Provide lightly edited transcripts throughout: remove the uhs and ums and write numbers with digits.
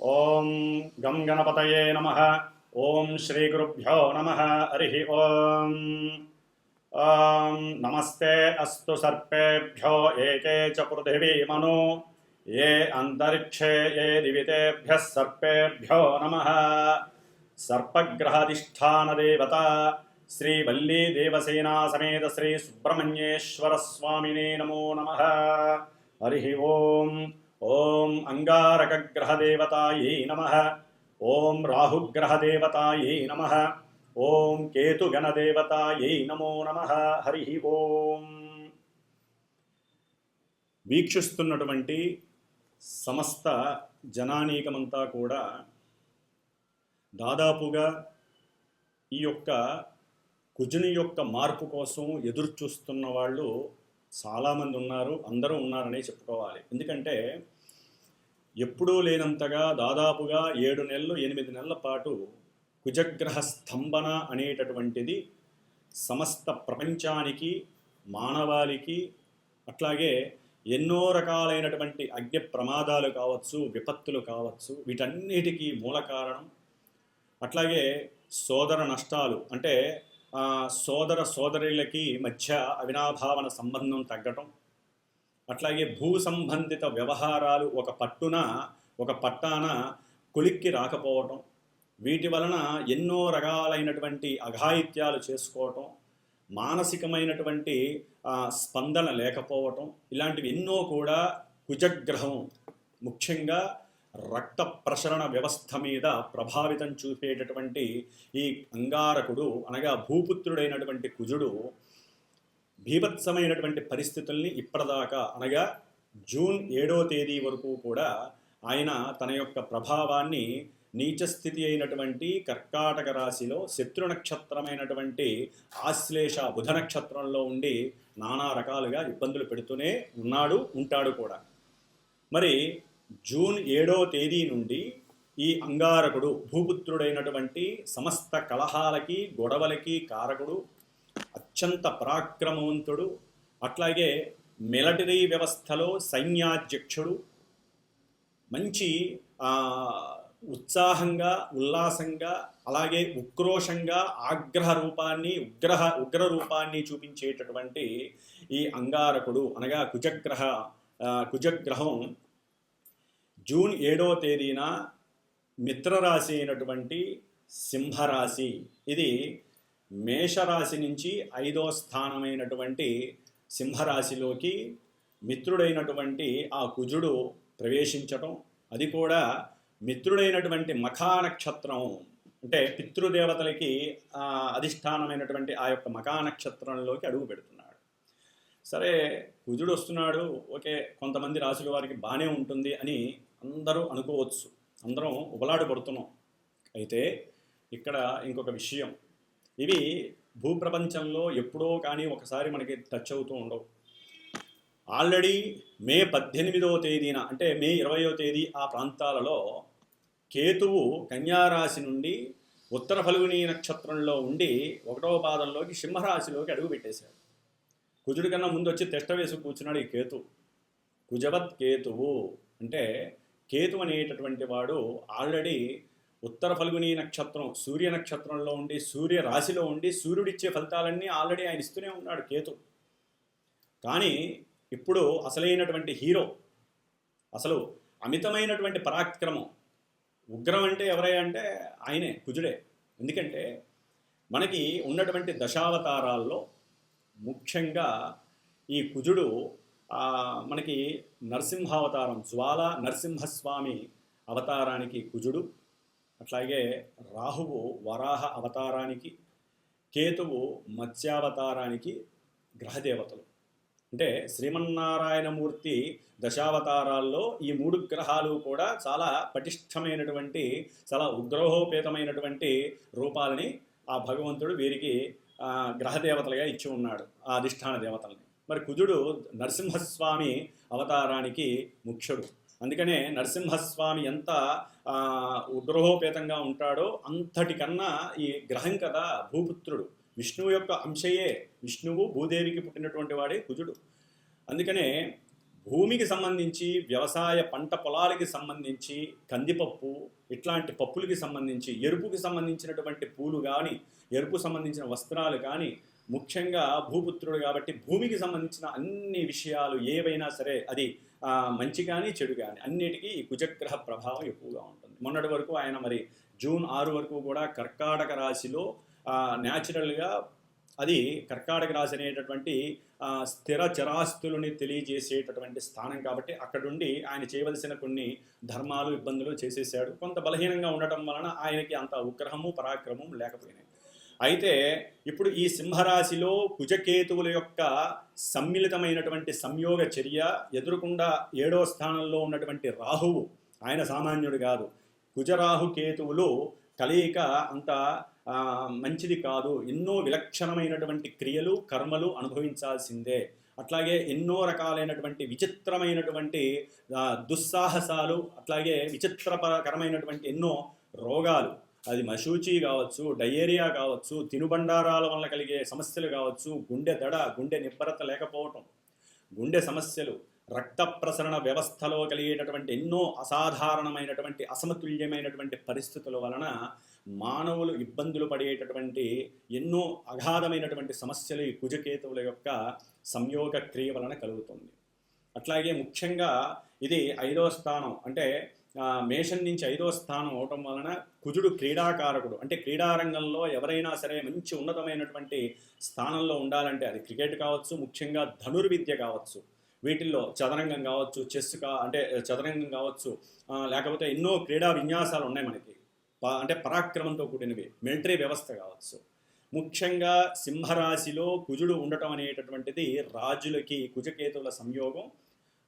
ఓం గం గణపతయే నమః. ఓం శ్రీ గురుభ్యో నమః. హరి ఓం. నమస్తే అస్తు సర్పేభ్యో ఏకే చ పృథివీమను ఏ అంతరిక్షే ఏ దివితేభ్యః సర్పేభ్యో నమః. సర్పగ్రహాధిష్ఠానదేవత శ్రీ వల్లీ దేవసేనా సమేత శ్రీ సుబ్రహ్మణ్యేశ్వర స్వామినే నమో నమః. హరి ఓం. ఓం అంగారకగ్రహదేవతాయై నమః. ఓం రాహుగ్రహదేవతాయై నమః. ఓం కేతుగణదేవతాయై నమో నమః. హరి ఓం. వీక్షిస్తున్నటువంటి సమస్త జనానీకమంతా కూడా దాదాపుగా ఈ యొక్క కుజుని యొక్క మార్పు కోసం ఎదురు చూస్తున్న వాళ్ళు చాలామంది ఉన్నారు, అందరూ ఉన్నారనే చెప్పుకోవాలి. ఎందుకంటే ఎప్పుడూ లేనంతగా దాదాపుగా 7 నెలలు 8 నెలల పాటు కుజగ్రహ స్తంభన అనేటటువంటిది సమస్త ప్రపంచానికి, మానవాళికి, అట్లాగే ఎన్నో రకాలైనటువంటి అగ్ని ప్రమాదాలు కావచ్చు, విపత్తులు కావచ్చు, వీటన్నిటికీ మూల కారణం. అట్లాగే సోదర నష్టాలు, అంటే సోదర సోదరులకి మధ్య అవినాభావన సంబంధం తగ్గటం, అట్లాగే భూ సంబంధిత వ్యవహారాలు ఒక పట్టాన కొలిక్కి రాకపోవటం, వీటి వలన ఎన్నో రకాలైనటువంటి అఘాయిత్యాలు చేసుకోవటం, మానసికమైనటువంటి స్పందన లేకపోవటం, ఇలాంటివి ఎన్నో కూడా కుజగ్రహం ముఖ్యంగా రక్త ప్రసరణ వ్యవస్థ మీద ప్రభావితం చూపేటటువంటి ఈ అంగారకుడు అనగా భూపుత్రుడైనటువంటి కుజుడు భీభత్సమైనటువంటి పరిస్థితుల్ని ఇప్పటిదాకా అనగా జూన్ 7వ తేదీ వరకు కూడా ఆయన తన యొక్క ప్రభావాన్ని నీచస్థితి అయినటువంటి కర్కాటక రాశిలో శత్రు నక్షత్రమైనటువంటి ఆశ్లేష బుధ నక్షత్రంలో ఉండి నానా రకాలుగా ఇబ్బందులు పెడుతూనే ఉంటాడు కూడా. మరి జూన్ 7వ తేదీ నుండి ఈ అంగారకుడు భూపుత్రుడైనటువంటి సమస్త కలహాలకి గొడవలకి కారకుడు, అత్యంత పరాక్రమవంతుడు, అట్లాగే మిలిటరీ వ్యవస్థలో సైన్యాధ్యక్షుడు, మంచి ఉత్సాహంగా ఉల్లాసంగా అలాగే ఉక్రోషంగా ఉగ్ర రూపాన్ని చూపించేటటువంటి ఈ అంగారకుడు అనగా కుజగ్రహం జూన్ 7వ తేదీన మిత్రరాశి అయినటువంటి సింహరాశి, ఇది మేషరాశి నుంచి 5వ స్థానమైనటువంటి సింహరాశిలోకి మిత్రుడైనటువంటి ఆ కుజుడు ప్రవేశించటం, అది కూడా మిత్రుడైనటువంటి మఖా నక్షత్రం, అంటే పితృదేవతలకి అధిష్టానమైనటువంటి ఆ యొక్క మఖా నక్షత్రంలోకి అడుగు పెడుతున్నాడు. సరే, కుజుడు వస్తున్నాడు, ఓకే, కొంతమంది రాశుల వారికి బాగానే ఉంటుంది అని అందరూ అనుకోవచ్చు, అందరం ఉబలాట పడుతున్నాం. అయితే ఇక్కడ ఇంకొక విషయం, ఇవి భూప్రపంచంలో ఎప్పుడో కానీ ఒకసారి మనకి టచ్ అవుతూ ఉండవు. ఆల్రెడీ మే 18వ తేదీన, అంటే మే 20వ తేదీ ఆ ప్రాంతాలలో కేతువు కన్యారాశి నుండి ఉత్తర ఫల్గుని నక్షత్రంలో ఉండి 1వ పాదంలోకి సింహరాశిలోకి అడుగు పెట్టేశాడు. కుజుడి కన్నా ముందు వచ్చి తెష్ట వేసి కూర్చున్నాడు ఈ కేతు. కుజవత్ కేతువు అంటే కేతు అనేటటువంటి వాడు ఆల్రెడీ ఉత్తర ఫల్గుని నక్షత్రం సూర్య నక్షత్రంలో ఉండి సూర్య రాశిలో ఉండి సూర్యుడిచ్చే ఫలితాలన్నీ ఆల్రెడీ ఆయన ఇస్తూనే ఉన్నాడు కేతు. కానీ ఇప్పుడు అసలైనటువంటి హీరో, అసలు అమితమైనటువంటి పరాక్రమం, ఉగ్రం అంటే ఎవరయ్యా అంటే ఆయనే, కుజుడే. ఎందుకంటే మనకి ఉన్నటువంటి దశావతారాల్లో ముఖ్యంగా ఈ కుజుడు మనకి నరసింహావతారం, జ్వాల నరసింహస్వామి అవతారానికి కుజుడు, అట్లాగే రాహువు వరాహ అవతారానికి, కేతువు మత్స్యావతారానికి గ్రహదేవతలు. అంటే శ్రీమన్నారాయణమూర్తి దశావతారాల్లో ఈ 3 గ్రహాలు కూడా చాలా పటిష్టమైనటువంటి, చాలా ఉగ్రహోపేతమైనటువంటి రూపాలని ఆ భగవంతుడు వీరికి గ్రహదేవతలుగా ఇచ్చి ఉన్నాడు, ఆ అధిష్టాన దేవతల్ని. మరి కుజుడు నరసింహస్వామి అవతారానికి ముఖ్యుడు. అందుకనే నరసింహస్వామి ఎంత ఉగ్రహోపేతంగా ఉంటాడో అంతటికన్నా ఈ గ్రహం కదా భూపుత్రుడు, విష్ణువు యొక్క అంశయే. విష్ణువు భూదేవికి పుట్టినటువంటి వాడే కుజుడు. అందుకనే భూమికి సంబంధించి వ్యవసాయ పంట పొలాలకి సంబంధించి కందిపప్పు ఇట్లాంటి పప్పులకి సంబంధించి ఎరుపుకి సంబంధించినటువంటి పూలు కానీ ఎరుపు సంబంధించిన వస్త్రాలు కానీ ముఖ్యంగా భూపుత్రుడు కాబట్టి భూమికి సంబంధించిన అన్ని విషయాలు ఏవైనా సరే అది మంచి కానీ చెడు కానీ అన్నిటికీ ఈ కుజగ్రహ ప్రభావం ఎక్కువగా ఉంటుంది. మొన్నటి వరకు ఆయన మరి జూన్ 6 వరకు కూడా కర్కాటక రాశిలో న్యాచురల్గా అది కర్కాటక రాశి అనేటటువంటి స్థిర చరాస్తులని తెలియజేసేటటువంటి స్థానం కాబట్టి అక్కడుండి ఆయన చేయవలసిన కొన్ని ధర్మాలు ఇబ్బందులు చేసేసాడు. కొంత బలహీనంగా ఉండటం వలన ఆయనకి అంత ఉగ్రహము పరాక్రమం లేకపోయినాయి. అయితే ఇప్పుడు ఈ సింహరాశిలో కుజకేతువుల యొక్క సమ్మిళితమైనటువంటి సంయోగ చర్య ఎదురుకుండా 7వ స్థానంలో ఉన్నటువంటి రాహువు, ఆయన సామాన్యుడు కాదు. కుజరాహు కేతువులు కలయిక అంత మంచిది కాదు. ఎన్నో విలక్షణమైనటువంటి క్రియలు కర్మలు అనుభవించాల్సిందే. అట్లాగే ఎన్నో రకాలైనటువంటి విచిత్రమైనటువంటి దుస్సాహసాలు, అట్లాగే విచిత్రకరమైనటువంటి ఎన్నో రోగాలు, అది మశూచి కావచ్చు, డయేరియా కావచ్చు, తినుబండారాల వల్ల కలిగే సమస్యలు కావచ్చు, గుండె దడ, గుండె నిబ్బరత లేకపోవటం, గుండె సమస్యలు, రక్త ప్రసరణ వ్యవస్థలో కలిగేటటువంటి ఎన్నో అసాధారణమైనటువంటి అసమతుల్యమైనటువంటి పరిస్థితుల వలన మానవులు ఇబ్బందులు పడేటటువంటి ఎన్నో అగాధమైనటువంటి సమస్యలు ఈ కుజకేతువుల యొక్క సంయోగ క్రియ వలన కలుగుతుంది. అట్లాగే ముఖ్యంగా ఇది 5వ స్థానం, అంటే మేషం నుంచి 5వ స్థానం అవటం వలన కుజుడు క్రీడాకారకుడు. అంటే క్రీడారంగంలో ఎవరైనా సరే మంచి ఉన్నతమైనటువంటి స్థానంలో ఉండాలంటే అది క్రికెట్ కావచ్చు, ముఖ్యంగా ధనుర్విద్య కావచ్చు, వీటిల్లో చదరంగం కావచ్చు, చెస్ అంటే చదరంగం కావచ్చు, లేకపోతే ఎన్నో క్రీడా విన్యాసాలు ఉన్నాయి మనకి, అంటే పరాక్రమంతో కూడినవి, మిలిటరీ వ్యవస్థ కావచ్చు. ముఖ్యంగా సింహరాశిలో కుజుడు ఉండటం అనేటటువంటిది రాజులకి, కుజకేతువుల సంయోగం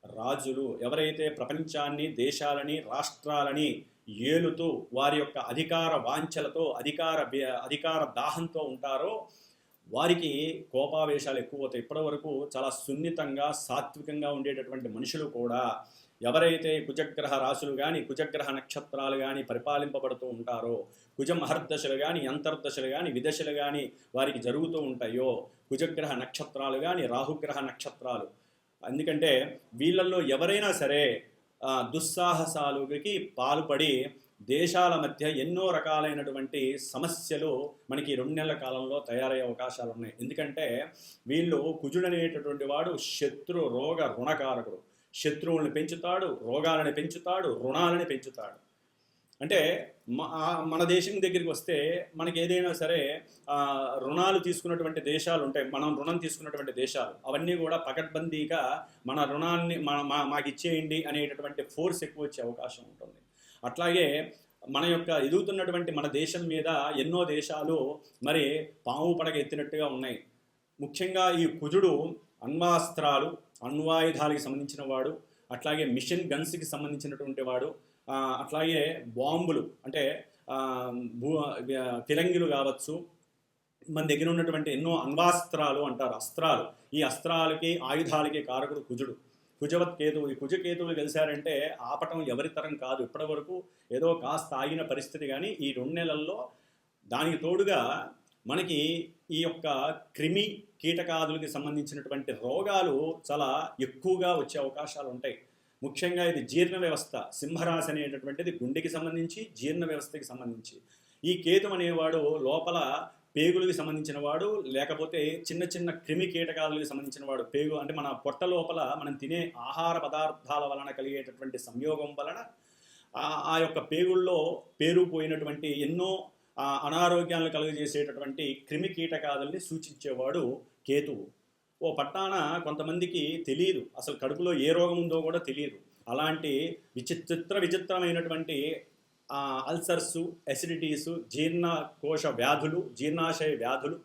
రాజులు ఎవరైతే ప్రపంచాన్ని, దేశాలని, రాష్ట్రాలని ఏలుతూ వారి యొక్క అధికార వాంఛలతో అధికార దాహంతో ఉంటారో వారికి కోపావేశాలు ఎక్కువ అవుతాయి. ఇప్పటి వరకు చాలా సున్నితంగా సాత్వికంగా ఉండేటటువంటి మనుషులు కూడా ఎవరైతే కుజగ్రహ రాశులు కానీ కుజగ్రహ నక్షత్రాలు కానీ పరిపాలింపబడుతూ ఉంటారో, కుజ మహర్దశలు కానీ అంతర్దశలు కానీ విదశలు కానీ వారికి జరుగుతూ ఉంటాయో, కుజగ్రహ నక్షత్రాలు కానీ రాహుగ్రహ నక్షత్రాలు, ఎందుకంటే వీళ్ళల్లో ఎవరైనా సరే దుస్సాహసాలకి పాల్పడి దేశాల మధ్య ఎన్నో రకాలైనటువంటి సమస్యలు మనకి 2 నెలల కాలంలో తయారయ్యే అవకాశాలు ఉన్నాయి. ఎందుకంటే వీళ్ళు కుజుడనేటటువంటి వాడు శత్రు రోగ రుణకారకుడు. శత్రువులను పెంచుతాడు, రోగాలను పెంచుతాడు, రుణాలని పెంచుతాడు. అంటే మన దేశం దగ్గరికి వస్తే మనకి ఏదైనా సరే రుణాలు తీసుకున్నటువంటి దేశాలు ఉంటాయి, మనం రుణం తీసుకున్నటువంటి దేశాలు అవన్నీ కూడా పకడ్బందీగా మన రుణాన్ని మాకు ఇచ్చేయండి అనేటటువంటి ఫోర్స్ ఎక్కువ వచ్చే అవకాశం ఉంటుంది. అట్లాగే మన యొక్క ఎదుగుతున్నటువంటి మన దేశం మీద ఎన్నో దేశాలు మరి పాము పడగ ఎత్తినట్టుగా ఉన్నాయి. ముఖ్యంగా ఈ కుజుడు అణ్వాస్త్రాలు, అణ్వాయుధాలకి సంబంధించిన వాడు, అట్లాగే మిషన్ గన్స్కి సంబంధించినటువంటి వాడు, అట్లాగే బాంబులు అంటే ఫిరంగిలు కావచ్చు, మన దగ్గర ఉన్నటువంటి ఎన్నో అణ్వాస్త్రాలు అంటారు, అస్త్రాలు, ఈ అస్త్రాలకి ఆయుధాలకి కారకుడు కుజుడు. కుజవత్ కేతువు, ఈ కుజకేతువులు కలిశారంటే ఆపటం ఎవరి తరం కాదు. ఇప్పటి వరకు ఏదో కాస్త ఆగిన పరిస్థితి, కానీ ఈ 2 నెలల్లో దానికి తోడుగా మనకి ఈ యొక్క క్రిమి కీటకాదులకి సంబంధించినటువంటి రోగాలు చాలా ఎక్కువగా వచ్చే అవకాశాలు ఉంటాయి. ముఖ్యంగా ఇది జీర్ణ వ్యవస్థ, సింహరాశి అనేటటువంటిది గుండెకి సంబంధించి జీర్ణ వ్యవస్థకి సంబంధించి. ఈ కేతు అనేవాడు లోపల పేగులకి సంబంధించిన వాడు, లేకపోతే చిన్న చిన్న క్రిమి కీటకాదులకి సంబంధించిన వాడు. పేగు అంటే మన పొట్ట లోపల మనం తినే ఆహార పదార్థాల వలన కలిగేటటువంటి సంయోగం వలన ఆ యొక్క పేగుల్లో పేరుపోయినటువంటి ఎన్నో అనారోగ్యాలను కలుగజేసేటటువంటి క్రిమి కీటకాదుల్ని సూచించేవాడు కేతువు. ఓ పట్టాన కొంతమందికి తెలియదు, అసలు కడుపులో ఏ రోగం ఉందో కూడా తెలియదు. అలాంటి విచిత్రమైనటువంటి అల్సర్సు, ఎసిడిటీసు, జీర్ణకోశ వ్యాధులు, జీర్ణాశయ వ్యాధులు,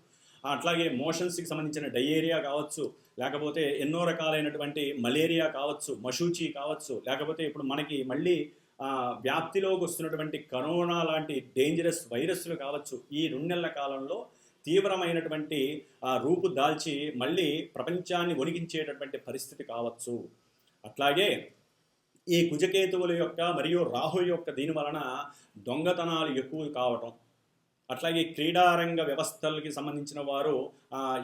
అట్లాగే మోషన్స్కి సంబంధించిన డయేరియా కావచ్చు, లేకపోతే ఎన్నో రకాలైనటువంటి మలేరియా కావచ్చు, మశూచి కావచ్చు, లేకపోతే ఇప్పుడు మనకి మళ్ళీ వ్యాప్తిలోకి వస్తున్నటువంటి కరోనా లాంటి డేంజరస్ వైరస్లు కావచ్చు. ఈ 2 నెలల కాలంలో తీవ్రమైనటువంటి రూపు దాల్చి మళ్ళీ ప్రపంచాన్ని వణికించేటటువంటి పరిస్థితి కావచ్చు. అట్లాగే ఈ కుజకేతువుల యొక్క మరియు రాహు యొక్క దీని వలన దొంగతనాలు ఎక్కువ కావటం, అట్లాగే క్రీడారంగ వ్యవస్థలకి సంబంధించిన వారు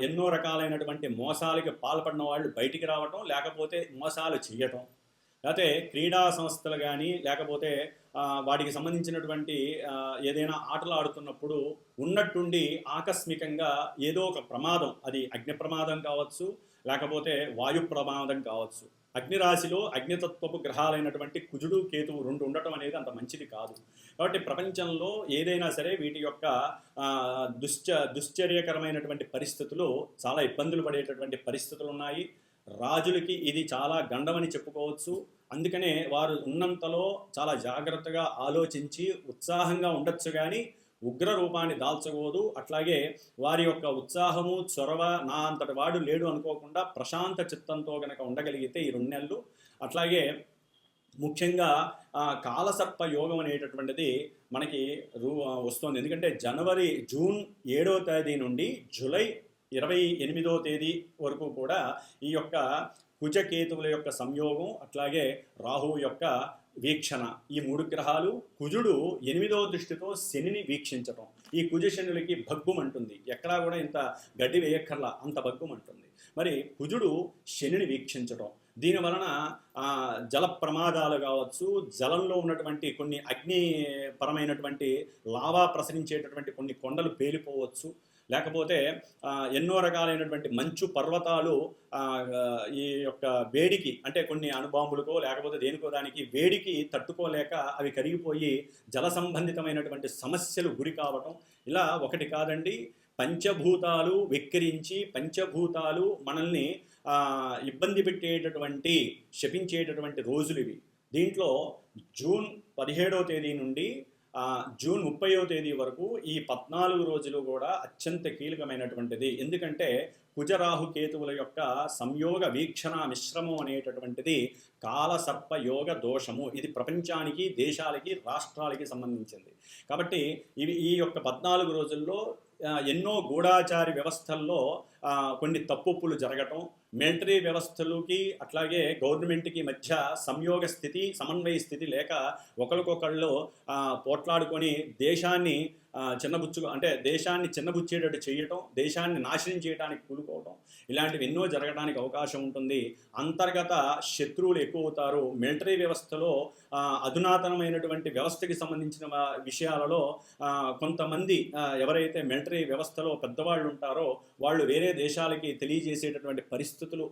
ఎన్నో రకాలైనటువంటి మోసాలకి పాల్పడిన వాళ్ళు బయటికి రావటం, లేకపోతే మోసాలు చేయటం, లేకపోతే క్రీడా సంస్థలు కానీ లేకపోతే వాటికి సంబంధించినటువంటి ఏదైనా ఆటలు ఆడుతున్నప్పుడు ఉన్నట్టుండి ఆకస్మికంగా ఏదో ఒక ప్రమాదం, అది అగ్ని ప్రమాదం కావచ్చు, లేకపోతే వాయు ప్రమాదం కావచ్చు. అగ్నిరాశిలో అగ్నితత్వపు గ్రహాలైనటువంటి కుజుడు కేతువు రెండు ఉండటం అనేది అంత మంచిది కాదు. కాబట్టి ప్రపంచంలో ఏదైనా సరే వీటి యొక్క దుశ్చర్యకరమైనటువంటి పరిస్థితులు, చాలా ఇబ్బందులు పడేటటువంటి పరిస్థితులు ఉన్నాయి. రాజులకి ఇది చాలా గండమని చెప్పుకోవచ్చు. అందుకనే వారు ఉన్నంతలో చాలా జాగ్రత్తగా ఆలోచించి ఉత్సాహంగా ఉండొచ్చు, కానీ ఉగ్ర రూపాన్ని దాల్చకూడదు. అట్లాగే వారి యొక్క ఉత్సాహము, చొరవ నా అంతటి వాడు లేడు అనుకోకుండా ప్రశాంత చిత్తంతో కనుక ఉండగలిగితే ఈ 2 నెలలు. అట్లాగే ముఖ్యంగా కాలసర్ప యోగం అనేటటువంటిది మనకి వస్తుంది. ఎందుకంటే జూన్ 7వ తేదీ నుండి జూలై 28వ తేదీ వరకు కూడా ఈ యొక్క కుజకేతువుల యొక్క సంయోగం, అట్లాగే రాహువు యొక్క వీక్షణ, ఈ 3 గ్రహాలు, కుజుడు 8వ దృష్టితో శనిని వీక్షించటం, ఈ కుజ శనులకి భగ్గుమంటుంది. ఎక్కడా కూడా ఇంత గడ్డి వేయక్కర్లా, అంత భగ్గుమంటుంది. మరి కుజుడు శనిని వీక్షించటం, దీనివలన జల ప్రమాదాలు కావచ్చు, జలంలో ఉన్నటువంటి కొన్ని అగ్నిపరమైనటువంటి లావా ప్రసరించేటటువంటి కొన్ని కొండలు పేలిపోవచ్చు, లేకపోతే ఎన్నో రకాలైనటువంటి మంచు పర్వతాలు ఈ యొక్క వేడికి, అంటే కొన్ని అణుబాంబులకో లేకపోతే దేనికో దానికి వేడికి తట్టుకోలేక అవి కరిగిపోయి జల సంబంధితమైనటువంటి సమస్యలు గురి కావటం, ఇలా ఒకటి కాదండి. పంచభూతాలు వెక్కిరించి, పంచభూతాలు మనల్ని ఇబ్బంది పెట్టేటటువంటి, శపించేటటువంటి రోజులు ఇవి. దీంట్లో జూన్ 17వ తేదీ నుండి జూన్ 30వ తేదీ వరకు ఈ 14 రోజులు కూడా అత్యంత కీలకమైనటువంటిది. ఎందుకంటే కుజరాహు కేతువుల యొక్క సంయోగ వీక్షణ మిశ్రమం అనేటటువంటిది కాలసర్ప యోగ దోషము. ఇది ప్రపంచానికి, దేశాలకి, రాష్ట్రాలకి సంబంధించింది. కాబట్టి ఈ యొక్క 14 రోజుల్లో ఎన్నో గూఢాచారి వ్యవస్థల్లో కొన్ని తప్పులు జరగటం, మిలిటరీ వ్యవస్థలకి అట్లాగే గవర్నమెంట్కి మధ్య సంయోగ స్థితి, సమన్వయ స్థితి లేక ఒకరికొకళ్ళు పోట్లాడుకొని దేశాన్ని దేశాన్ని చిన్నబుచ్చేటట్టు చేయటం, దేశాన్ని నాశనం చేయడానికి కూలుకోవటం, ఇలాంటివి ఎన్నో జరగడానికి అవకాశం ఉంటుంది. అంతర్గత శత్రువులు ఎక్కువ అవుతారు. మిలిటరీ వ్యవస్థలో అధునాతనమైనటువంటి వ్యవస్థకి సంబంధించిన విషయాలలో కొంతమంది ఎవరైతే మిలిటరీ వ్యవస్థలో పెద్దవాళ్ళు ఉంటారో వాళ్ళు వేరే దేశాలకి తెలియజేసేటటువంటి పరిస్థితులు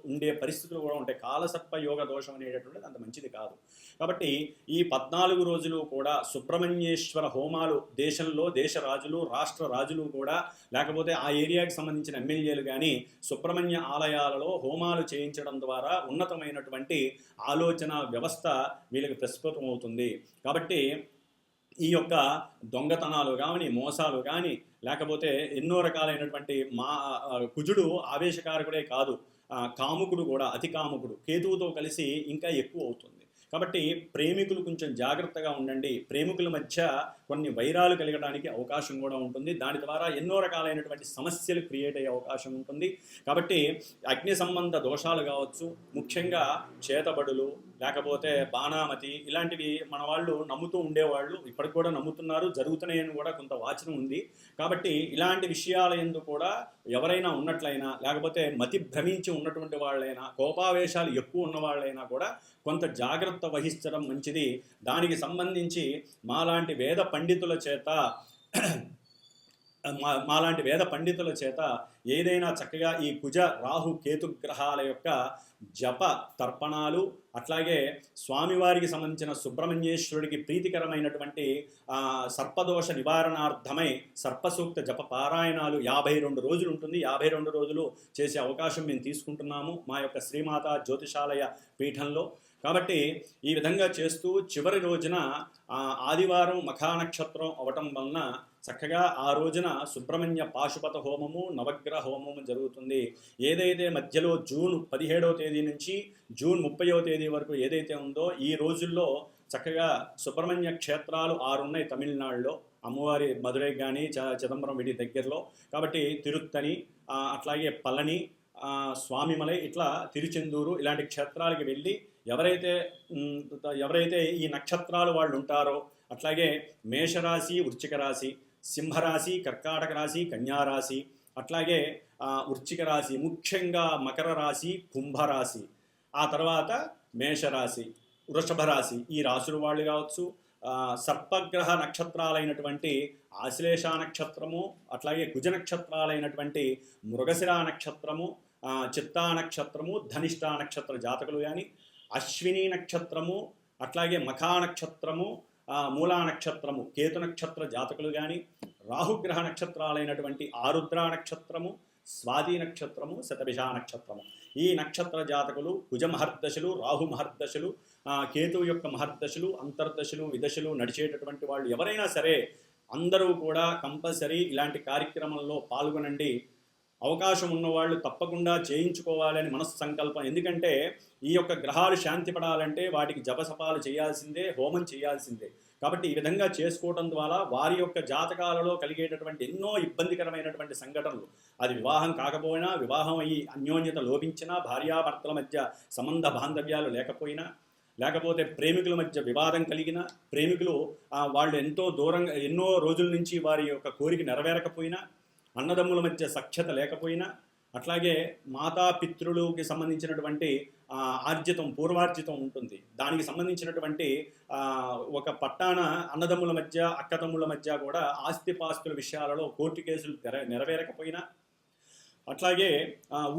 కూడా ఉంటాయి. కాలసర్ప యోగ దోషం అనేటటువంటిది అంత మంచిది కాదు. కాబట్టి ఈ 14 రోజులు కూడా సుబ్రహ్మణ్యేశ్వర హోమాలు దేశంలో, దేశ రాజులు, రాష్ట్ర రాజులు కూడా, లేకపోతే ఆ ఏరియాకి సంబంధించిన ఎమ్మెల్యేలు కానీ సుబ్రహ్మణ్య ఆలయాలలో హోమాలు చేయించడం ద్వారా ఉన్నతమైనటువంటి ఆలోచన వ్యవస్థ వీళ్ళకి ప్రస్ఫుటం అవుతుంది. కాబట్టి ఈ యొక్క దొంగతనాలు కానీ, మోసాలు కానీ, లేకపోతే ఎన్నో రకాలైనటువంటి కుజుడు ఆవేశకారకుడే కాదు, కాముకుడు కూడా, అతి కాముకుడు కేతువుతో కలిసి ఇంకా ఎక్కువ అవుతుంది. కాబట్టి ప్రేమికులు కొంచెం జాగ్రత్తగా ఉండండి. ప్రేమికుల మధ్య కొన్ని వైరాలు కలగడానికి అవకాశం కూడా ఉంటుంది. దాని ద్వారా ఎన్నో రకాలైనటువంటి సమస్యలు క్రియేట్ అయ్యే అవకాశం ఉంటుంది. కాబట్టి అగ్ని సంబంధ దోషాలు కావచ్చు, ముఖ్యంగా చేతబడులు, లేకపోతే బాణామతి, ఇలాంటివి మన వాళ్ళు నమ్ముతూ ఉండేవాళ్ళు, ఇప్పటికి కూడా నమ్ముతున్నారు, జరుగుతున్నాయని కూడా కొంత వాచనం ఉంది. కాబట్టి ఇలాంటి విషయాల యందు కూడా ఎవరైనా ఉన్నట్లయినా, లేకపోతే మతి భ్రమించి ఉన్నటువంటి వాళ్ళైనా, కోపావేశాలు ఎక్కువ ఉన్న వాళ్ళైనా కూడా కొంత జాగ్రత్త వహించడం మంచిది. దానికి సంబంధించి మాలాంటి వేద పండితుల చేత ఏదైనా చక్కగా ఈ కుజ రాహు కేతు గ్రహాల యొక్క జప తర్పణాలు, అట్లాగే స్వామివారికి సంబంధించిన సుబ్రహ్మణ్యేశ్వరుడికి ప్రీతికరమైనటువంటి సర్పదోష నివారణార్థమై సర్పసూక్త జప పారాయణాలు 52 రోజులు ఉంటుంది. 52 రోజులు చేసే అవకాశం మేము తీసుకుంటున్నాము మా యొక్క శ్రీమాత జ్యోతిషాలయ పీఠంలో. కాబట్టి ఈ విధంగా చేస్తూ చివరి రోజున ఆదివారం మఖా నక్షత్రం అవటం వలన చక్కగా ఆ రోజున సుబ్రహ్మణ్య పాశుపత హోమము, నవగ్రహ హోమము జరుగుతుంది. ఏదైతే మధ్యలో జూన్ 17వ తేదీ నుంచి జూన్ 30వ తేదీ వరకు ఏదైతే ఉందో ఈ రోజుల్లో చక్కగా సుబ్రహ్మణ్య క్షేత్రాలు 6 ఉన్నాయి తమిళనాడులో, అమ్మవారి మధురై కానీ చిదంబరం వీటి దగ్గరలో. కాబట్టి తిరుత్తని, అట్లాగే పళని, స్వామిమలై, ఇట్లా తిరుచెందూరు, ఇలాంటి క్షేత్రాలకి వెళ్ళి ఎవరైతే ఈ నక్షత్రాలు వాళ్ళు ఉంటారో, అట్లాగే మేషరాశి, వృశ్చిక రాశి, సింహరాశి, కర్కాటక రాశి, కన్యారాశి, అట్లాగే వృశ్చిక రాశి, ముఖ్యంగా మకర రాశి, కుంభరాశి, ఆ తర్వాత మేషరాశి, వృషభ రాశి, ఈ రాశుల వాళ్ళు కావచ్చు. సర్పగ్రహ నక్షత్రాలైనటువంటి ఆశ్లేష నక్షత్రము, అట్లాగే కుజ నక్షత్రాలైనటువంటి మృగశిర నక్షత్రము, చిత్తా నక్షత్రము, ధనిష్టా నక్షత్ర జాతకులు కానీ, అశ్విని నక్షత్రము, అట్లాగే మఖా నక్షత్రము, మూలా నక్షత్రము, కేతు నక్షత్ర జాతకులు కానీ, రాహుగ్రహ నక్షత్రాలైనటువంటి ఆరుద్ర నక్షత్రము, స్వాతి నక్షత్రము, శతభిష నక్షత్రము, ఈ నక్షత్ర జాతకులు కుజ మహర్దశలు, రాహు మహర్దశలు, కేతువు యొక్క మహర్దశలు, అంతర్దశలు, విదశలు నడిచేటటువంటి వాళ్ళు ఎవరైనా సరే అందరూ కూడా కంపల్సరీ ఇలాంటి కార్యక్రమంలో పాల్గొనండి. అవకాశం ఉన్నవాళ్ళు తప్పకుండా చేయించుకోవాలని మనస్సంకల్పం. ఎందుకంటే ఈ యొక్క గ్రహాలు శాంతి పడాలంటే వాటికి జపసపాలు చేయాల్సిందే, హోమం చేయాల్సిందే. కాబట్టి ఈ విధంగా చేసుకోవడం ద్వారా వారి యొక్క జాతకాలలో కలిగేటటువంటి ఎన్నో ఇబ్బందికరమైనటువంటి సంఘటనలు, అది వివాహం కాకపోయినా, వివాహం అయ్యి అన్యోన్యత లోపించినా, భార్యాభర్తల మధ్య సంబంధ బాంధవ్యాలు లేకపోయినా, లేకపోతే ప్రేమికుల మధ్య వివాదం కలిగిన, ప్రేమికులు వాళ్ళు ఎంతో దూరంగా ఎన్నో రోజుల నుంచి వారి యొక్క కోరిక నెరవేరకపోయినా, అన్నదమ్ముల మధ్య సఖ్యత లేకపోయినా, అట్లాగే మాతాపితృలకి సంబంధించినటువంటి ఆర్జితం, పూర్వార్జితం ఉంటుంది. దానికి సంబంధించినటువంటి ఒక పట్టాన అన్నదమ్ముల మధ్య, అక్కతమ్ముల మధ్య కూడా ఆస్తిపాస్తుల విషయాలలో కోర్టు కేసులు నెరవేరకపోయినా, అట్లాగే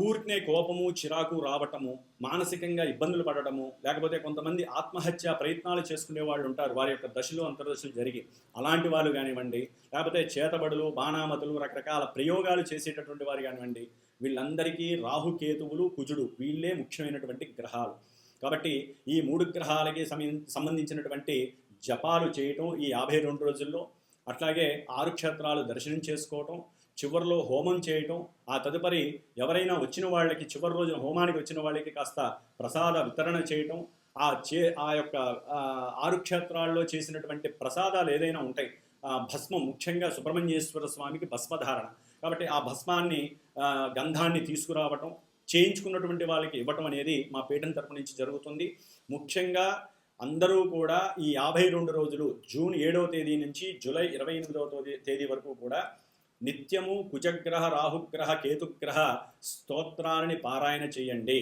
ఊరికనే కోపము, చిరాకు రావటము, మానసికంగా ఇబ్బందులు పడటము, లేకపోతే కొంతమంది ఆత్మహత్య ప్రయత్నాలు చేసుకునే వాళ్ళు ఉంటారు, వారి యొక్క దశలు అంతర్దశలు జరిగి, అలాంటి వాళ్ళు కానివ్వండి, లేకపోతే చేతబడులు, బాణామతులు, రకరకాల ప్రయోగాలు చేసేటటువంటి వారు కానివ్వండి, వీళ్ళందరికీ రాహుకేతువులు, కుజుడు వీళ్ళే ముఖ్యమైనటువంటి గ్రహాలు. కాబట్టి ఈ 3 గ్రహాలకి సంబంధించినటువంటి జపాలు చేయటం ఈ 52 రోజుల్లో, అట్లాగే 6 క్షేత్రాలు దర్శనం చేసుకోవటం, చివరిలో హోమం చేయటం, ఆ తదుపరి ఎవరైనా వచ్చిన వాళ్ళకి చివరి రోజున హోమానికి వచ్చిన వాళ్ళకి కాస్త ప్రసాద వితరణ చేయటం, ఆ యొక్క 6 క్షేత్రాల్లో చేసినటువంటి ప్రసాదాలు ఏదైనా ఉంటాయి, భస్మం, ముఖ్యంగా సుబ్రహ్మణ్యేశ్వర స్వామికి భస్మధారణ, కాబట్టి ఆ భస్మాన్ని, గంధాన్ని తీసుకురావటం, చేయించుకున్నటువంటి వాళ్ళకి ఇవ్వటం అనేది మా పీఠం తరపు నుంచి జరుగుతుంది. ముఖ్యంగా అందరూ కూడా ఈ 52 రోజులు, జూన్ 7వ తేదీ నుంచి జూలై 28వ తేదీ వరకు కూడా నిత్యము కుజగ్రహ, రాహుగ్రహ, కేతుగ్రహ స్తోత్రాలని పారాయణ చేయండి.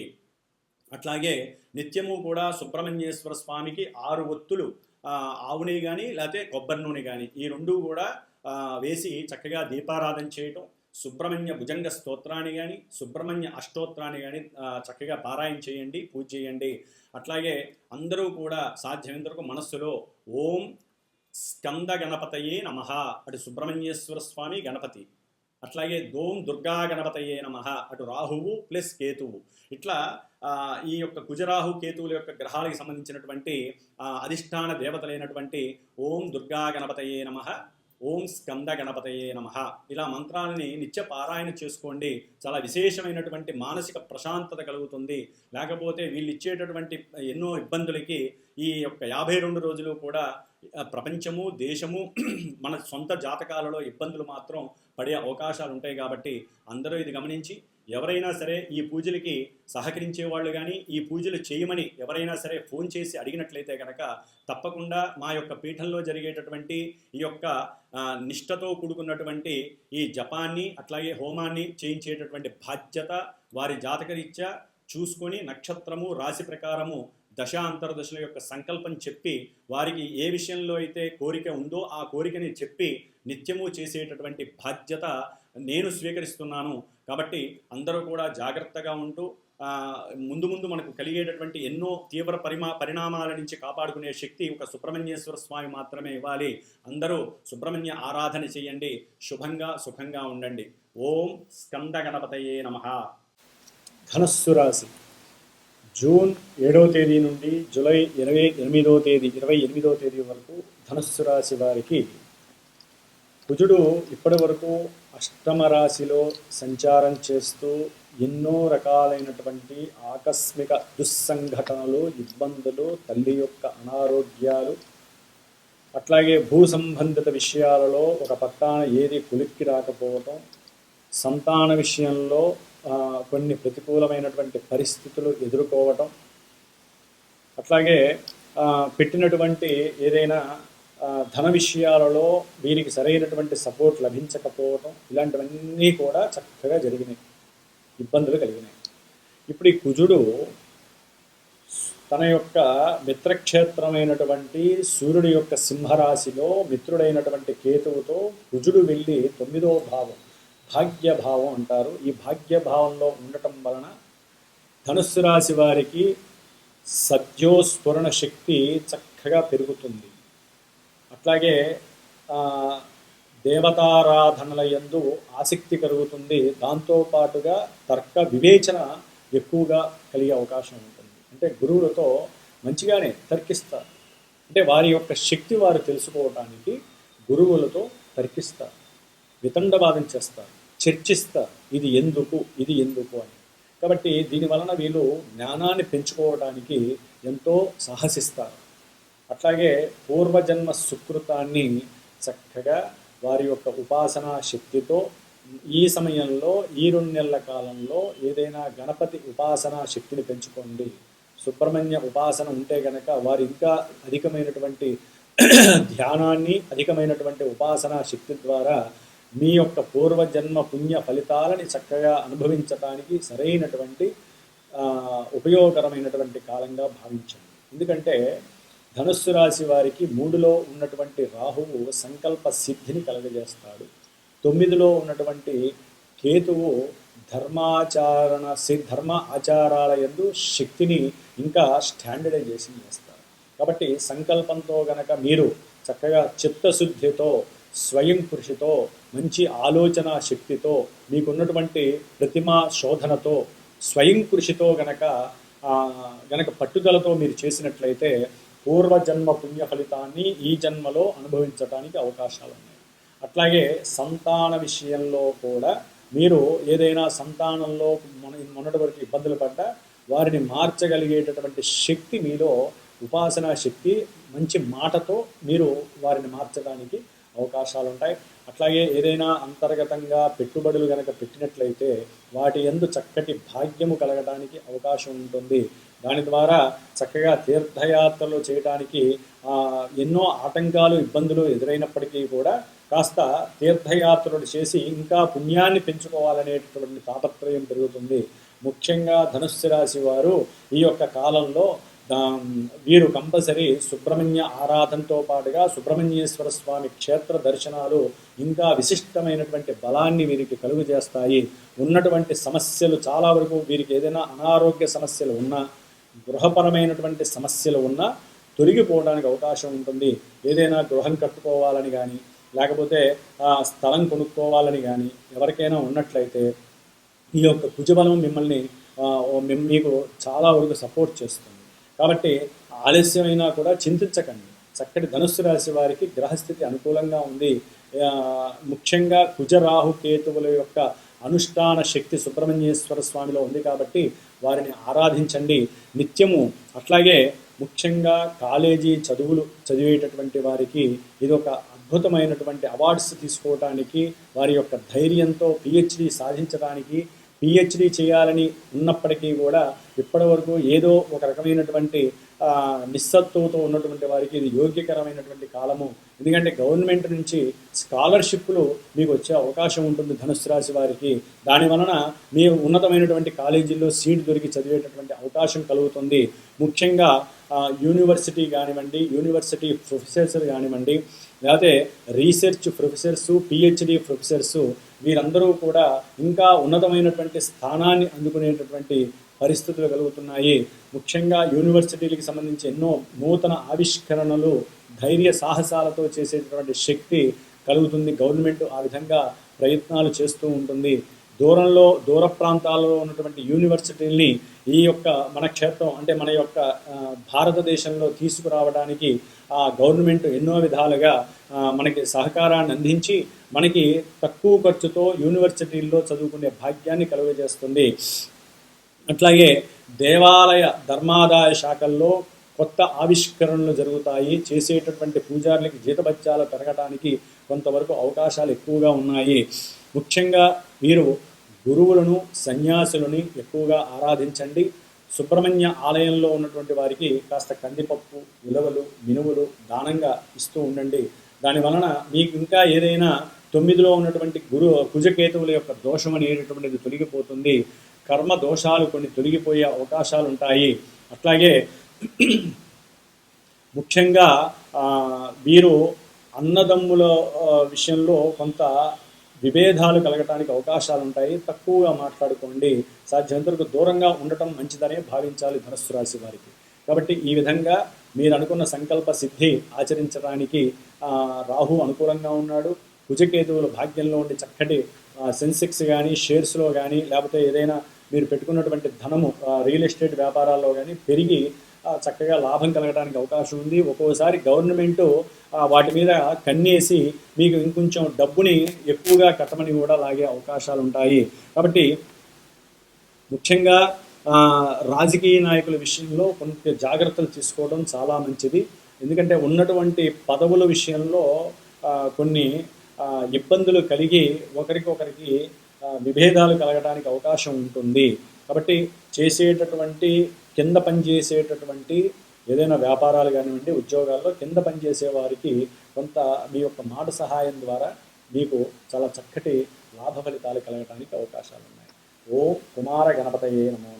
అట్లాగే నిత్యము కూడా సుబ్రహ్మణ్యేశ్వర స్వామికి 6 ఒత్తులు, ఆవు నెయ్యి కానీ లేకపోతే కొబ్బరి నూనె కానీ, ఈ 2 కూడా వేసి చక్కగా దీపారాధన చేయటం, సుబ్రహ్మణ్య భుజంగ స్తోత్రాన్ని కానీ, సుబ్రహ్మణ్య అష్టోత్రాన్ని కానీ చక్కగా పారాయణ చేయండి, పూజ చేయండి. అట్లాగే అందరూ కూడా సాధ్యమైనంత వరకు మనస్సులో ఓం స్కంద గణపతయే నమః, అటు సుబ్రహ్మణ్యేశ్వర స్వామి గణపతి, అట్లాగే దోం దుర్గా గణపతయే నమః, అటు రాహువు ప్లస్ కేతువు, ఇట్లా ఈ యొక్క కుజరాహు కేతువుల యొక్క గ్రహాలకు సంబంధించినటువంటి అధిష్టాన దేవతలైనటువంటి ఓం దుర్గా గణపతయే నమః, ఓం స్కంద గణపతయే నమః, ఇలా మంత్రాలని నిత్య పారాయణ చేసుకోండి. చాలా విశేషమైనటువంటి మానసిక ప్రశాంతత కలుగుతుంది. లేకపోతే వీళ్ళు ఇచ్చేటటువంటి ఎన్నో ఇబ్బందులకి ఈ యొక్క 52 రోజులు కూడా ప్రపంచము, దేశము, మన సొంత జాతకాలలో ఇబ్బందులు మాత్రం పడే అవకాశాలు ఉంటాయి. కాబట్టి అందరూ ఇది గమనించి ఎవరైనా సరే ఈ పూజలకి సహకరించే వాళ్ళు కానీ, ఈ పూజలు చేయమని ఎవరైనా సరే ఫోన్ చేసి అడిగినట్లయితే కనుక తప్పకుండా మా యొక్క పీఠంలో జరిగేటటువంటి ఈ యొక్క నిష్ఠతో కూడుకున్నటువంటి ఈ జపాన్ని, అట్లాగే హోమాన్ని చేయించేటటువంటి బాధ్యత వారి జాతకరీత్యా చూసుకొని నక్షత్రము, రాశి ప్రకారము, దశ అంతర్దశల యొక్క సంకల్పం చెప్పి, వారికి ఏ విషయంలో అయితే కోరిక ఉందో ఆ కోరికని చెప్పి నిత్యము చేసేటటువంటి బాధ్యత నేను స్వీకరిస్తున్నాను. కాబట్టి అందరూ కూడా జాగ్రత్తగా ఉంటూ ముందు ముందు మనకు కలిగేటటువంటి ఎన్నో తీవ్ర పరిణామాల నుంచి కాపాడుకునే శక్తి ఒక సుబ్రహ్మణ్యేశ్వర స్వామి మాత్రమే ఇవ్వాలి. అందరూ సుబ్రహ్మణ్య ఆరాధన చేయండి. శుభంగా సుఖంగా ఉండండి. ఓం స్కంద గణపతయే నమః. ధనస్సు రాశి జూన్ 7వ తేదీ నుండి జూలై 28వ తేదీ వరకు ధనస్సు రాశి వారికి కుజుడు ఇప్పటి వరకు అష్టమ రాశిలో సంచారం చేస్తూ ఎన్నో రకాలైనటువంటి ఆకస్మిక దుస్సంఘటనలు, ఇబ్బందులు, తల్లి యొక్క అనారోగ్యాలు, అట్లాగే భూ సంబంధిత విషయాలలో ఒక పట్టాన ఏది కొలిక్కి రాకపోవటం, సంతాన విషయంలో కొన్ని ప్రతికూలమైనటువంటి పరిస్థితులు ఎదుర్కోవటం, అట్లాగే పెట్టినటువంటి ఏదైనా ధన విషయాలలో వీరికి సరైనటువంటి సపోర్ట్ లభించకపోవటం, ఇలాంటివన్నీ కూడా చక్కగా జరిగినాయి, ఇబ్బందులు కలిగినాయి. ఇప్పుడు ఈ కుజుడు తన యొక్క మిత్రక్షేత్రమైనటువంటి సూర్యుడి యొక్క సింహరాశిలో మిత్రుడైనటువంటి కేతువుతో కుజుడు వెళ్ళి 9వ భావం, భాగ్యభావం అంటారు. ఈ భాగ్యభావంలో ఉండటం వలన ధనుస్సు రాశి వారికి సద్యోస్ఫురణ శక్తి చక్కగా పెరుగుతుంది. అట్లాగే దేవతారాధనల యందు ఆసక్తి కలుగుతుంది. దాంతోపాటుగా తర్క వివేచన ఎక్కువగా కలిగే అవకాశం ఉంటుంది. అంటే గురువులతో మంచిగానే తర్కిస్తారు. అంటే వారి యొక్క శక్తి వారు తెలుసుకోవటానికి గురువులతో తర్కిస్తారు, వితండవాదం చేస్తారు, చర్చిస్తారు, ఇది ఎందుకు అని. కాబట్టి దీని వలన వీళ్ళు జ్ఞానాన్ని పెంచుకోవడానికి ఎంతో సాహసిస్తారు. అట్లాగే పూర్వజన్మ సుకృతాన్ని చక్కగా వారి యొక్క ఉపాసనా శక్తితో ఈ సమయంలో ఈ 2 నెలల కాలంలో ఏదైనా గణపతి ఉపాసనా శక్తిని పెంచుకోండి. సుబ్రహ్మణ్య ఉపాసన ఉంటే గనక వారు ఇంకా అధికమైనటువంటి ధ్యానాన్ని, అధికమైనటువంటి ఉపాసనా శక్తి ద్వారా మీ యొక్క పూర్వజన్మ పుణ్య ఫలితాలని చక్కగా అనుభవించడానికి సరైనటువంటి ఉపయోగకరమైనటువంటి కాలంగా భావించండి. ఎందుకంటే ధనుస్సు రాశి వారికి 3లో ఉన్నటువంటి రాహువు సంకల్ప సిద్ధిని కలగజేస్తాడు. 9లో ఉన్నటువంటి కేతువు ధర్మ ఆచారాల యందు శక్తిని ఇంకా స్టాండర్డైజేషన్ చేస్తారు. కాబట్టి సంకల్పంతో గనక మీరు చక్కగా చిత్తశుద్ధితో, స్వయం కృషితో, మంచి ఆలోచన శక్తితో, మీకున్నటువంటి ప్రతిమా శోధనతో, స్వయం కృషితో గనక పట్టుదలతో మీరు చేసినట్లయితే పూర్వజన్మ పుణ్య ఫలితాన్ని ఈ జన్మలో అనుభవించడానికి అవకాశాలు ఉన్నాయి. అట్లాగే సంతాన విషయంలో కూడా మీరు ఏదైనా సంతానంలో మొన్నటి వరకు ఇబ్బందులు పడ్డా వారిని మార్చగలిగేటటువంటి శక్తి మీలో, ఉపాసనా శక్తి, మంచి మాటతో మీరు వారిని మార్చడానికి అవకాశాలు ఉంటాయి. అట్లాగే ఏదైనా అంతర్గతంగా పెట్టుబడులు కనుక పెట్టినట్లయితే వాటి యందు చక్కటి భాగ్యము కలగడానికి అవకాశం ఉంటుంది. దాని ద్వారా చక్కగా తీర్థయాత్రలు చేయడానికి ఎన్నో ఆటంకాలు, ఇబ్బందులు ఎదురైనప్పటికీ కూడా కాస్త తీర్థయాత్రలు చేసి ఇంకా పుణ్యాన్ని పెంచుకోవాలనేటటువంటి తాపత్రయం పెరుగుతుంది. ముఖ్యంగా ధనుస్సు రాశి వారు ఈ యొక్క కాలంలో వీరు కంపల్సరీ సుబ్రహ్మణ్య ఆరాధనతో పాటుగా సుబ్రహ్మణ్యేశ్వర స్వామి క్షేత్ర దర్శనాలు ఇంకా విశిష్టమైనటువంటి బలాన్ని వీరికి కలుగు చేస్తాయి. ఉన్నటువంటి సమస్యలు చాలా వరకు వీరికి ఏదైనా అనారోగ్య సమస్యలు ఉన్నా, గృహపరమైనటువంటి సమస్యలు ఉన్నా తొలగిపోవడానికి అవకాశం ఉంటుంది. ఏదైనా గృహం కట్టుకోవాలని కానీ, లేకపోతే స్థలం కొనుక్కోవాలని కానీ ఎవరికైనా ఉన్నట్లయితే ఈ యొక్క కుజబలం మిమ్మల్ని మీకు చాలా వరకు సపోర్ట్ చేస్తుంది. కాబట్టి ఆలస్యమైనా కూడా చింతించకండి. చక్కటి ధనుస్సు రాశి వారికి గ్రహస్థితి అనుకూలంగా ఉంది. ముఖ్యంగా కుజరాహు కేతువుల యొక్క అనుష్ఠాన శక్తి సుబ్రహ్మణ్యేశ్వర స్వామిలో ఉంది కాబట్టి వారిని ఆరాధించండి నిత్యము. అట్లాగే ముఖ్యంగా కాలేజీ చదువులు చదివేటటువంటి వారికి ఇది ఒక అద్భుతమైనటువంటి అవార్డ్స్ తీసుకోవడానికి, వారి యొక్క ధైర్యంతో పిహెచ్డి సాధించడానికి, పిహెచ్డి చేయాలని ఉన్నప్పటికీ కూడా ఇప్పటివరకు ఏదో ఒక రకమైనటువంటి నిస్సత్తువతో ఉన్నటువంటి వారికి ఇది యోగ్యకరమైనటువంటి కాలము. ఎందుకంటే గవర్నమెంట్ నుంచి స్కాలర్షిప్లు మీకు వచ్చే అవకాశం ఉంటుంది ధనుస్సు రాశి వారికి. దాని వలన మీరు ఉన్నతమైనటువంటి కాలేజీల్లో సీట్ దొరికి చదివేటటువంటి అవకాశం కలుగుతుంది. ముఖ్యంగా యూనివర్సిటీ కానివ్వండి, యూనివర్సిటీ ప్రొఫెసర్స్ కానివ్వండి, లేకపోతే రీసెర్చ్ ప్రొఫెసర్సు, పిహెచ్డి ప్రొఫెసర్సు, వీరందరూ కూడా ఇంకా ఉన్నతమైనటువంటి స్థానాన్ని అందుకునేటటువంటి పరిస్థితులు కలుగుతున్నాయి. ముఖ్యంగా యూనివర్సిటీలకు సంబంధించి ఎన్నో నూతన ఆవిష్కరణలు, ధైర్య సాహసాలతో చేసేటటువంటి శక్తి కలుగుతుంది. గవర్నమెంట్ ఆ విధంగా ప్రయత్నాలు చేస్తూ ఉంటుంది. దూర ప్రాంతాల్లో ఉన్నటువంటి యూనివర్సిటీల్ని ఈ యొక్క మన క్షేత్రం అంటే మన యొక్క భారతదేశంలో తీసుకురావడానికి గవర్నమెంట్ ఎన్నో విధాలుగా మనకి సహకారాన్ని అందించి మనకి తక్కువ ఖర్చుతో యూనివర్సిటీల్లో చదువుకునే భాగ్యాన్ని కలుగజేస్తుంది. అట్లాగే దేవాలయ ధర్మాదాయ శాఖల్లో కొత్త ఆవిష్కరణలు జరుగుతాయి. చేసేటటువంటి పూజారులకి జీతభత్యాలు పెరగడానికి కొంతవరకు అవకాశాలు ఎక్కువగా ఉన్నాయి. ముఖ్యంగా మీరు గురువులను, సన్యాసులని ఎక్కువగా ఆరాధించండి. సుబ్రహ్మణ్య ఆలయంలో ఉన్నటువంటి వారికి కాస్త కందిపప్పు, ఉలవలు, మినుములు దానంగా ఇస్తూ ఉండండి. దాని వలన మీకు ఇంకా ఏదైనా 9లో ఉన్నటువంటి కుజకేతువుల యొక్క దోషం అనేటటువంటిది తొలగిపోతుంది. కర్మ దోషాలు కొన్ని తొలగిపోయే అవకాశాలు ఉంటాయి. అట్లాగే ముఖ్యంగా వీరు అన్నదమ్ముల విషయంలో కొంత విభేదాలు కలగటానికి అవకాశాలు ఉంటాయి. తక్కువగా మాట్లాడుకోండి. సాధ్యమంతవరకు దూరంగా ఉండటం మంచిదనే భావించాలి ధనుస్సు రాశి వారికి. కాబట్టి ఈ విధంగా మీరు అనుకున్న సంకల్ప సిద్ధి ఆచరించడానికి రాహు అనుకూలంగా ఉన్నాడు. కుజకేతువులు భాగ్యంలో ఉండి చక్కటి సెన్సెక్స్ కానీ షేర్స్లో కానీ లేకపోతే ఏదైనా మీరు పెట్టుకున్నటువంటి ధనము రియల్ ఎస్టేట్ వ్యాపారాల్లో కానీ పెరిగి చక్కగా లాభం కలగడానికి అవకాశం ఉంది. ఒక్కోసారి గవర్నమెంటు వాటి మీద కన్నేసి మీకు ఇంకొంచెం డబ్బుని ఎక్కువగా కట్టమని కూడా లాగే అవకాశాలు ఉంటాయి. కాబట్టి ముఖ్యంగా రాజకీయ నాయకుల విషయంలో కొంత జాగ్రత్తలు తీసుకోవడం చాలా మంచిది. ఎందుకంటే ఉన్నటువంటి పదవుల విషయంలో కొన్ని ఇబ్బందులు కలిగి ఒకరికొకరికి విభేదాలు కలగడానికి అవకాశం ఉంటుంది. కాబట్టి చేసేటటువంటి కింద పనిచేసేటటువంటి ఏదైనా వ్యాపారాలు కానివ్వండి, ఉద్యోగాల్లో కింద పనిచేసే వారికి కొంత మీ యొక్క మాట సహాయం ద్వారా మీకు చాలా చక్కటి లాభ ఫలితాలు కలగడానికి అవకాశాలు ఉన్నాయి. ఓం కుమార గణపతయే నమో.